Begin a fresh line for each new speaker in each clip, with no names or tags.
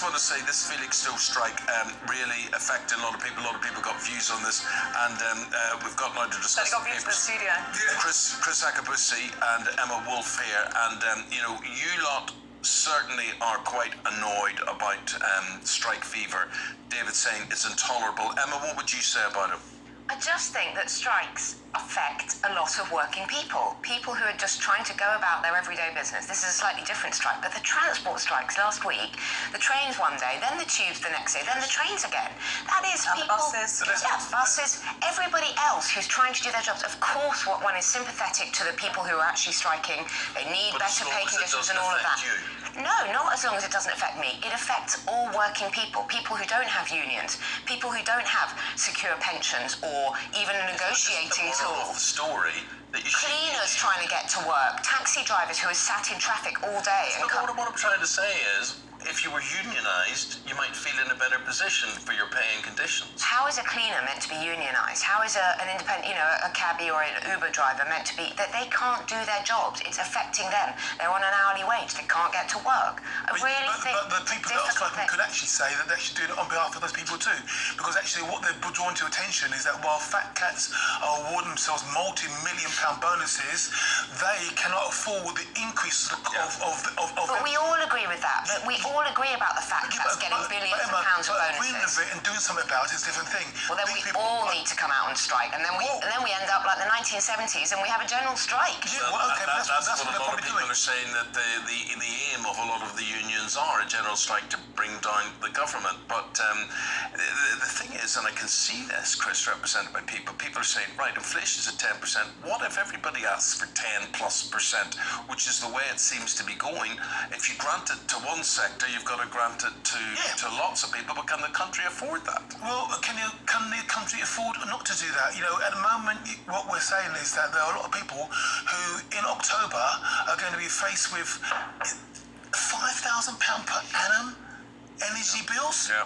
want to say this Felixstowe strike really affected a lot of people. A lot of people got views on this, and we've got now to discuss.
So got views in the studio. Yeah.
Chris Akabusi and Emma Wolfe here, and you lot certainly are quite annoyed about strike fever. David saying it's intolerable. Emma, what would you say about it?
I just think that strikes affect a lot of working people who are just trying to go about their everyday business. This is a slightly different strike, but the transport strikes last week, the trains one day, then the tubes the next day, then the trains again. That is
and
people...
buses.
Yeah, buses, everybody else who's trying to do their jobs. Of course, one is sympathetic to the people who are actually striking. They need better pay conditions and all of that. No, not as long as it doesn't affect me. It affects all working people who don't have unions, people who don't have secure pensions or even a negotiating tool.
Of the story that you
cleaners trying to get to work, taxi drivers who are sat in traffic all day.
What I'm trying to say is, if you were unionised, you might feel in a better position for your pay and conditions.
How is a cleaner meant to be unionised? How is an independent, a cabbie or an Uber driver meant to be? That they can't do their jobs. It's affecting them. They're on an hourly wage. They can't get to work.
But the people that are striking could actually say that they should do it on behalf of those people too. Because actually what they're drawing to attention is that while fat cats are awarding themselves multi-million-pound bonuses, they cannot afford the increase of
But we all agree with that. But we all agree about the fact that's getting billions of pounds of bonuses.
Agreeing with it and doing something about it is a different thing.
Well, then we all need to come out and strike, and then we end up like the 1970s, and we have a general strike.
Yeah, well, okay,
that's
what
a lot of people are saying, that the aim of a lot of the unions are a general strike to bring down the government. But the thing is, and I can see this, Chris, represented by people are saying, right, inflation's at 10%. What if everybody asks for 10+%, which is the way it seems to be going? If you grant it to one sector, you've got to grant it to lots of people, but can the country afford that?
Well, can the country afford not to do that? At the moment, what we're saying is that there are a lot of people who, in October, are going to be faced with £5,000 per annum energy bills.
Yeah.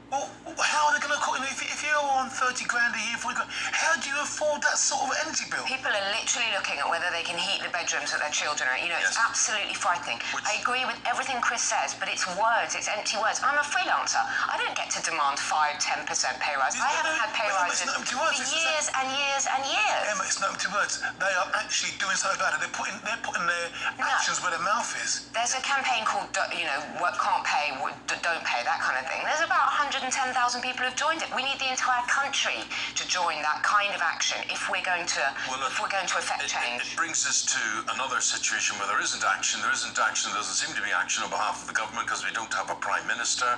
Well, how are they going to cook? If you're on 30 grand a year, 40 grand, how do you afford that sort of energy bill?
People are literally looking at whether they can heat the bedrooms that their children are. It's absolutely frightening. I agree with everything Chris says, but it's words, it's empty words. I'm a freelancer. I don't get to demand 5-10% pay rise. I haven't had pay rises for years and years and years.
Emma, it's not empty words. They are actually doing something about it. They're putting their actions where their mouth is.
There's a campaign called, what can't pay, don't pay, that kind of thing. There's about 110,000 people who've joined it. We need the entire country to join that kind of action if we're going to affect change.
It brings us to another situation where there isn't action. There doesn't seem to be action on behalf of the government because we don't have a prime minister.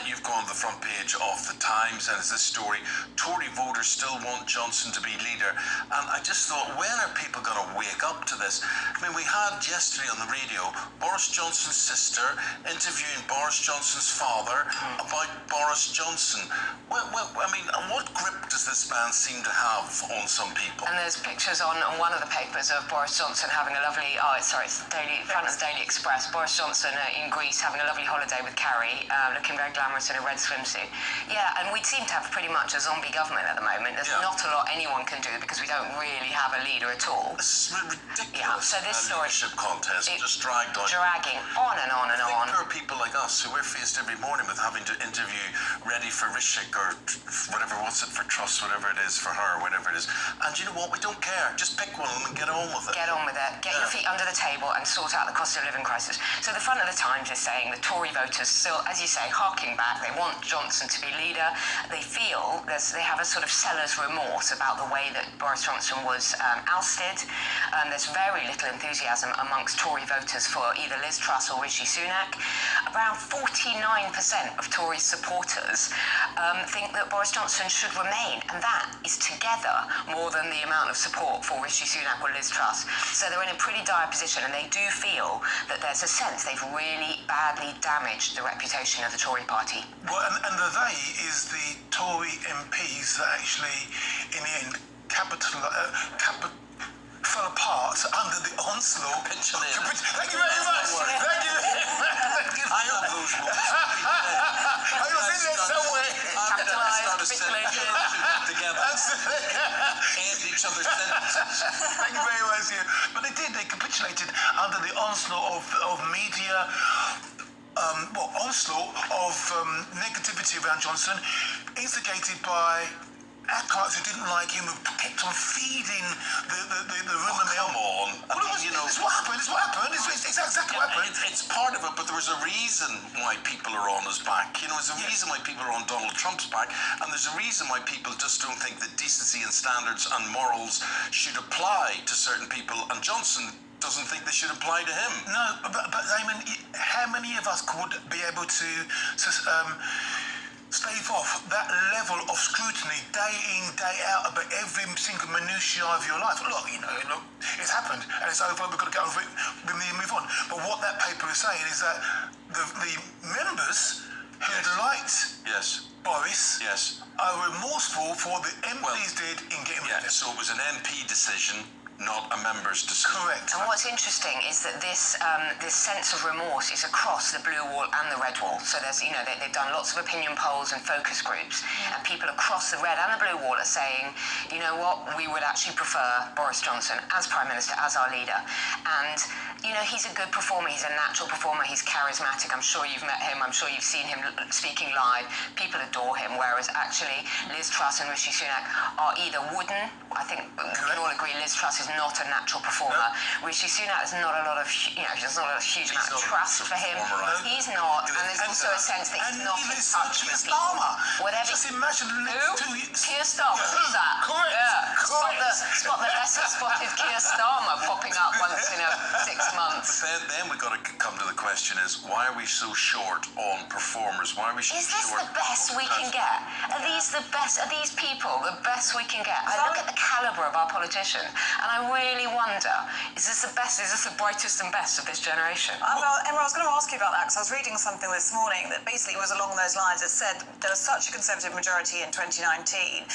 You've gone to the front page of the Times, and it's this story: Tory voters still want Johnson to be leader. And I just thought, when are people going to wake up to this? I mean, we had yesterday on the radio Boris Johnson's sister interviewing Boris Johnson's father about Boris Johnson. Well, I mean, what grip does this man seem to have on some people?
And there's pictures on one of the papers of Boris Johnson having a lovely, it's front of the Daily Express, Boris Johnson in Greece having a lovely holiday with Carrie, looking very glamorous in a red swimsuit. Yeah, and we seem to have pretty much a zombie government at the moment. There's not a lot anyone can do because we don't really have a leader at all.
This is ridiculous.
Yeah, so this story...
leadership contest just dragged on.
Dragging on and on and on.
Poor people like us who we're faced every morning with having to interview Ready for Rishik or whatever, what's it for Trust, whatever it is for her, whatever it is. And you know what? We don't care. Just pick one of them and get on with it.
Get on with it. Get your feet under the table and sort out the cost of living crisis. So the front of the Times is saying the Tory voters still, as you say, harking back. They want Johnson to be leader. They feel they have a sort of seller's remorse about the way that Boris Johnson was ousted. There's very little enthusiasm amongst Tory voters for either Liz Truss or Rishi Sunak. Around 49% of Tory supporters think that Boris Johnson should remain, and that is together more than the amount of support for Rishi Sunak or Liz Truss. So they're in a pretty dire position, and they do feel that there's a sense they've really badly damaged the reputation of the Tory party.
Well, and the they is the Tory MPs that actually, in the end, fell apart under the onslaught. Thank you very much. Thank you.
I hope those words.
I was in there somewhere.
Capitalised,
together. And each other's sentences.
Thank you very much. But they capitulated under the onslaught of media. onslaught of negativity around Johnson, instigated by acolytes who didn't like him, who kept on feeding the rumour mill.
Come on.
It's what happened. It's what happened. It's exactly what happened.
It's part of it, but there was a reason why people are on his back. There's a reason why people are on Donald Trump's back, and there's a reason why people just don't think that decency and standards and morals should apply to certain people, and Johnson doesn't think they should apply to him.
No, but Eamonn, how many of us could be able to stave off that level of scrutiny day in, day out about every single minutiae of your life? Look, it's happened and it's over. We've got to get over it. We need to move on. But what that paper is saying is that the members who liked Boris are remorseful for what the MPs did in getting rid of him.
So it was an MP decision, not a member's decision.
Correct.
And what's interesting is that this sense of remorse is across the blue wall and the red wall. So there's, they've done lots of opinion polls and focus groups, and people across the red and the blue wall are saying, you know what, we would actually prefer Boris Johnson as Prime Minister, as our leader. And, he's a good performer, he's a natural performer, he's charismatic. I'm sure you've met him, I'm sure you've seen him speaking live. People adore him, whereas actually Liz Truss and Rishi Sunak are either wooden. I think we can all agree Liz Truss is not a natural performer. No. Rishi Sunak has not a lot of, there's not a huge amount of trust for him. He's not, and there's also a sense that he's not in touch with people. Whatever.
Just imagine the next 2 years.
Keir Starmer, who's that?
Correct.
Yeah. Spot the lesser spotted Keir Starmer popping up once in 6 months.
But then we've got to come to the question is, why are we so short on performers? Why are we so short?
Is this the best we can get? Are these the best? Are these people the best we can get? I look at the calibre of our politician, and I really wonder, is this the best? Is this the brightest and best of this generation?
Well, Emma, I was going to ask you about that, because I was reading something this morning that basically was along those lines. It said there was such a Conservative majority in 2019.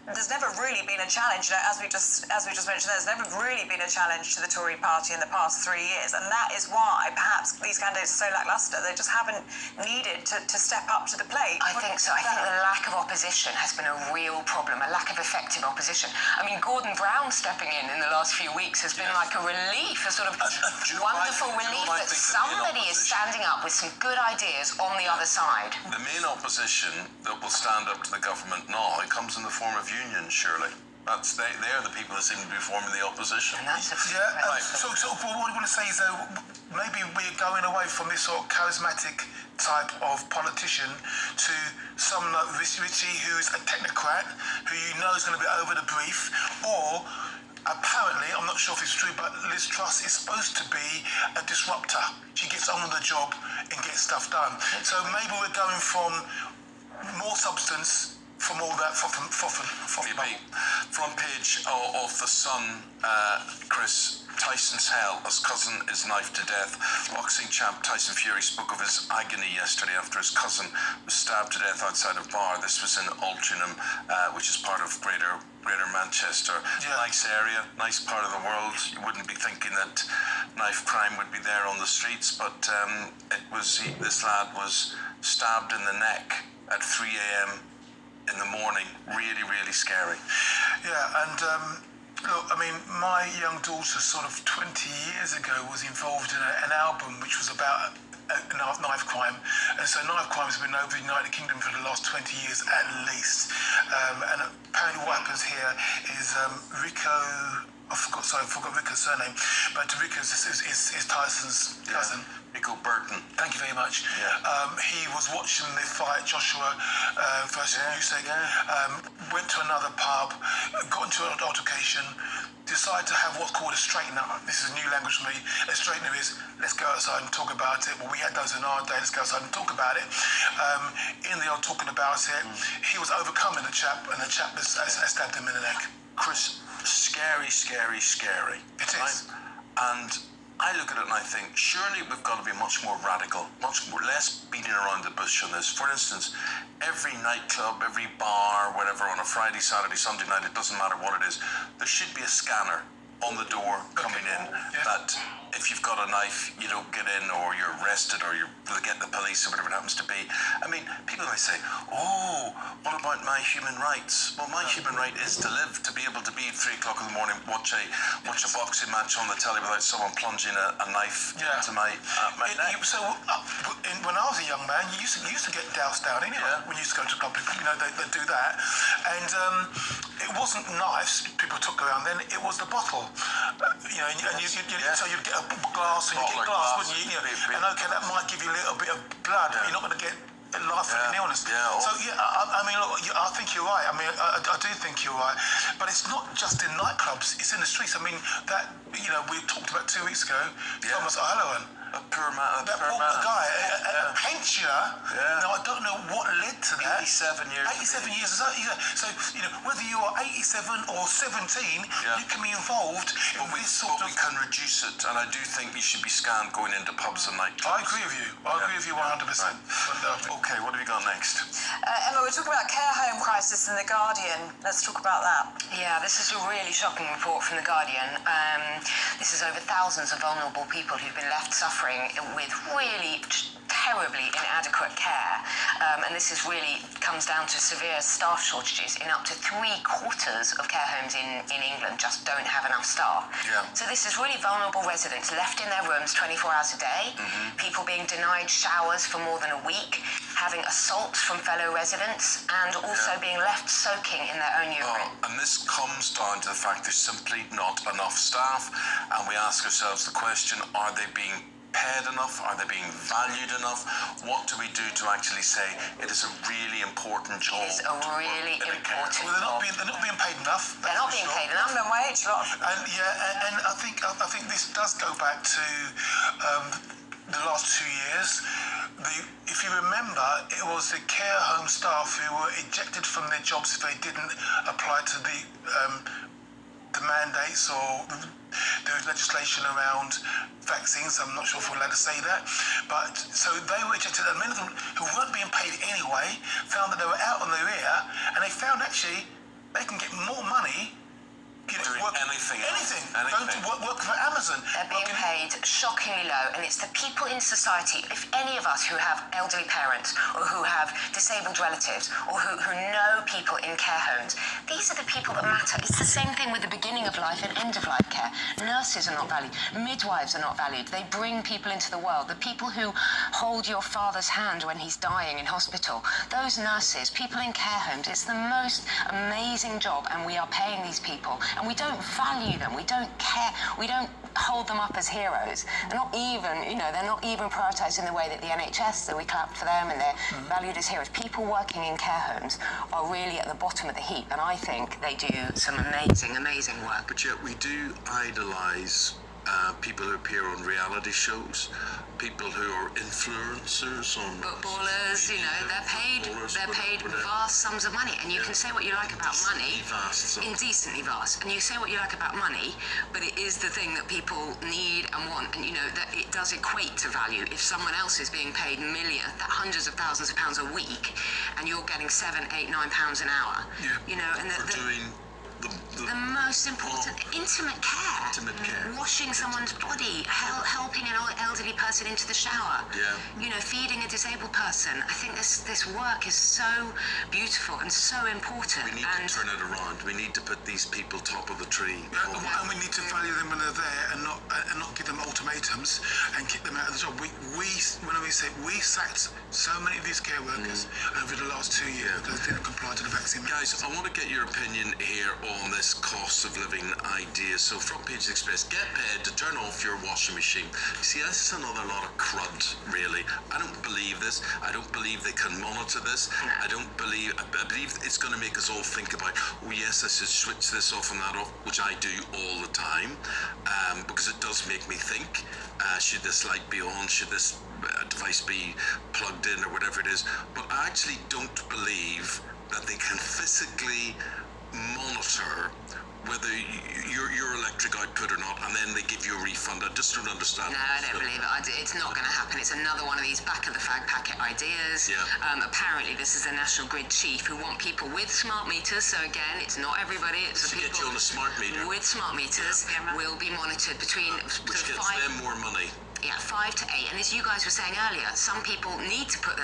There's never really been a challenge, as we just mentioned, there's never really been a challenge to the Tory party in the past 3 years, and that is why perhaps these candidates are so lacklustre. They just haven't needed to step up to the plate.
I think so. I think the lack of opposition has been a real problem, a lack of effective opposition. I mean, Gordon Brown stepping in the last few weeks has been like a relief, a sort of wonderful relief that somebody is standing up with some good ideas on the other side.
The main opposition that will stand up to the government now, it comes in the form of unions, surely. They're the people that seem to be forming the opposition.
And that's
right. So what I want to say is, though, maybe we're going away from this sort of charismatic type of politician to someone like Richie, who's a technocrat, who you know is going to be over the brief, or apparently, I'm not sure if it's true, but Liz Truss is supposed to be a disruptor. She gets on with the job and gets stuff done. So maybe we're going from more substance from all that
Maybe. Front page of The Sun, Chris. Tyson's hell as cousin is knifed to death. Boxing champ Tyson Fury spoke of his agony yesterday after his cousin was stabbed to death outside a bar. This was in Altrincham, which is part of Greater Manchester. Nice area, nice part of the world. You wouldn't be thinking that knife crime would be there on the streets, but this lad was stabbed in the neck at 3 a.m. in the morning. Really, really scary.
Yeah, and look, I mean, my young daughter sort of 20 years ago was involved in an album which was about knife crime, and so knife crime has been over the United Kingdom for the last 20 years at least, and apparently what happens here is Rico, I forgot Rico's surname, but Rico is Tyson's cousin.
Rico Burton.
Thank you very much.
Yeah.
He was watching the fight, Joshua versus Usyk, went to another pub, got into an altercation, decided to have what's called a straighten up. This is a new language for me. A straightener is, let's go outside and talk about it. Well, we had those in our day, let's go outside and talk about it. In the old talking about it, he was overcoming the chap, and the chap stabbed him in the neck.
Chris, scary, scary, scary.
It is.
And I look at it and I think, surely we've got to be much more radical, less beating around the bush on this. For instance, every nightclub, every bar, whatever, on a Friday, Saturday, Sunday night, it doesn't matter what it is, there should be a scanner on the door coming in that if you've got a knife, you don't get in, or you're arrested, or they'll get the police, or whatever it happens to be. I mean, people may say, oh, what about my human rights? Well, my human right is to live, to be able to be at 3 o'clock in the morning, watch a boxing match on the telly without someone plunging a knife into my neck.
So, when I was a young man, you used to get doused down anyway. When you used to go to club, they do that. And it wasn't knives people took around then, it was the bottle. So you'd get a glass, and you get glass, wouldn't you? And okay, that might give you a little bit of blood, but you're not going to get life-threatening illness. So I mean, look, I think you're right. I mean, I do think you're right. But it's not just in nightclubs; it's in the streets. I mean, that we talked about 2 weeks ago. Thomas O'Halloran.
A poor man.
That poor guy, a pensioner. Now, I don't know what led to that.
87 years.
87 years. So, whether you are 87 or 17, you can be involved in this sort of...
we can reduce it, and I do think you should be scanned going into pubs and nightclubs.
I agree with you. I agree with you 100%.
Okay, what have you got next?
Emma, we're talking about care home crisis in The Guardian. Let's talk about that.
Yeah, this is a really shocking report from The Guardian. This is over thousands of vulnerable people who've been left suffering with really terribly inadequate care, and this really comes down to severe staff shortages. In up to 3/4 of care homes in England just don't have enough staff. So this is really vulnerable residents left in their rooms 24 hours a day, people being denied showers for more than a week, having assaults from fellow residents, and also being left soaking in their own urine.
And this comes down to the fact there's simply not enough staff, and we ask ourselves the question, are they being paid enough? Are they being valued enough? What do we do to actually say it is a really important job?
It is a really important job.
Well, they're not being paid enough.
They're not being paid enough.
Minimum wage,
And I think this does go back to the last 2 years. If you remember, it was the care home staff who were ejected from their jobs if they didn't apply to the mandates or the legislation around vaccines. I'm not sure if we're allowed to say that, but so they were ejected, and many of them who weren't being paid anyway found that they were out on their ear, and they found actually they can get more money
doing anything.
Going to work for Amazon.
They're being paid shockingly low, and it's the people in society, if any of us who have elderly parents or who have disabled relatives or who know people in care homes, these are the people that matter. It's the same thing with the beginning of life and end of life care. Nurses are not valued. Midwives are not valued. They bring people into the world. The people who hold your father's hand when he's dying in hospital, those nurses, people in care homes, it's the most amazing job, and we are paying these people. And we don't value them. We don't care. We don't hold them up as heroes. They're not even prioritised in the way that the NHS, that we clapped for them, and they're valued as heroes. People working in care homes are really at the bottom of the heap, and I think they do some amazing work.
But yet we do idolise people who appear on reality shows, people who are influencers on
footballers. They're paid vast sums of money, and you can say what you like about money, indecently vast, and you say what you like about money, but it is the thing that people need and want, and that it does equate to value. If someone else is being paid hundreds of thousands of pounds a week, and you're getting £7, £8, £9 an hour, and
for doing
the most important intimate care, washing someone's body, helping an elderly person into the shower, feeding a disabled person. I think this work is so beautiful and so important.
We need to turn it around. We need to put these people top of the tree.
And we need to value them when they're there, and not give them ultimatums and kick them out of the job. We sacked so many of these care workers over the last 2 years because they didn't comply to the vaccine.
Guys, I want to get your opinion here on this cost of living idea. So Front Page Express, get paid to turn off your washing machine. See, this is another lot of crud, really. I don't believe this. I don't believe they can monitor this. I believe it's going to make us all think about, oh yes, I should switch this off and that off, which I do all the time, because it does make me think, should this light be on, should this device be plugged in, or whatever it is. But I actually don't believe that they can physically monitor whether your electric output or not, and then they give you a refund. I just don't understand.
No, I don't believe it. It's not going to happen. It's another one of these back of the fag packet ideas.
Yeah.
Apparently, this is a National Grid chief who want people with smart meters. So again, it's not everybody. It's
To
the
get
people
you on a smart meter.
with smart meters will be monitored between
Which
sort of
gets them more money.
5 to 8, and as you guys were saying earlier, some people need to put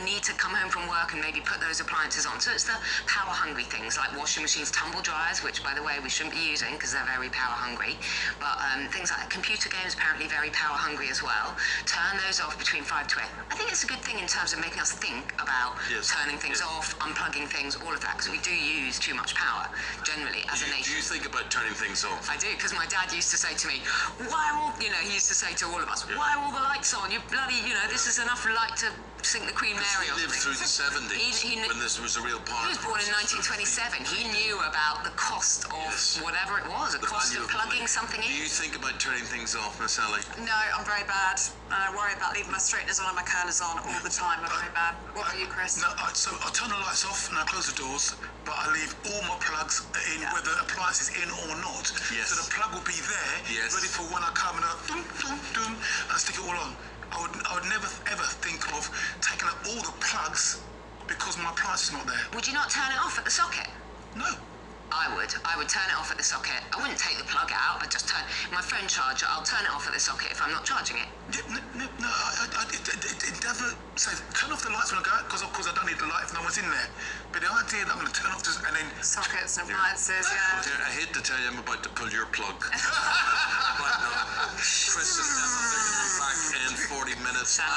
need to come home from work and maybe put those appliances on. So it's the power hungry things like washing machines, tumble dryers, which by the way we shouldn't be using because they're very power hungry. But things like computer games apparently very power hungry as well. Turn those off between 5 to 8. I think it's a good thing in terms of making us think about turning things off, unplugging things, all of that, because we do use too much power generally as a nation.
Do you think about turning things off?
I do, because my dad used to say to me, why are all, he used to say to all of us, why are all the lights on? You bloody, this is enough light to sink the Queen Mary or
He lived
something.
through the 70s when this was a real power.
He was born in 1927. He knew about the cost of whatever it was, the cost of plugging something in.
Do you think about turning things off, Miss Ellie?
No, I'm very bad. I worry about leaving my straighteners on and my curlers on all the time. I'm very bad. What about you, Chris?
No, so I turn the lights off and I close the doors, but I leave all my plugs in, whether the appliance is in or not.
Yes.
So the plug will be there, ready for when I come and I and stick it all on. I would never ever think of taking out all the plugs because my appliance is not there.
Would you not turn it off at the socket?
No.
I would turn it off at the socket. I wouldn't take the plug out. I'd just turn my phone charger. I'll turn it off at the socket if I'm not charging it.
No, it never says turn off the lights when I go out because of course I don't need the light if no one's in there. But the idea that I'm going to turn off this and then
Sockets and appliances,
I hate to tell you, I'm about to pull your plug. Right now, Chris and Emma, they're going to be back in 40 minutes.